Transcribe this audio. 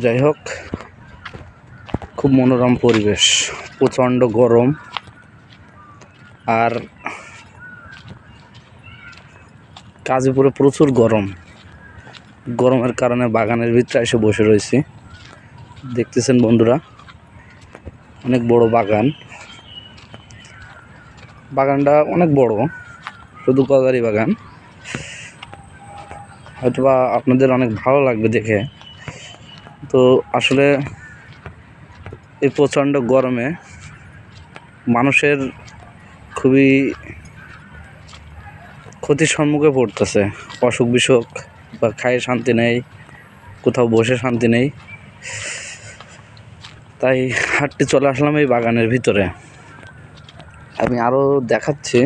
যাই হোক, খুব মনোরম পরিবেশ, প্রচণ্ড গরম। আর গাজীপুরে প্রচুর গরম। গরমের কারণে বাগানের ভিতরে এসে বসে রয়েছি। দেখতেছেন বন্ধুরা, অনেক বড় বাগান। বাগানটা অনেক বড়, শুধু গজারি বাগান। হয়তোবা আপনাদের অনেক ভালো লাগবে দেখে। তো আসলে এই প্রচণ্ড গরমে মানুষের খুবই ক্ষতির সম্মুখে পড়তেছে। অসুখ বিসুখ, বা খায়ে শান্তি নেই, কোথাও বসে শান্তি নেই। তাই হাঁটতে চলে আসলাম এই বাগানের ভিতরে। আমি আরও দেখাচ্ছি।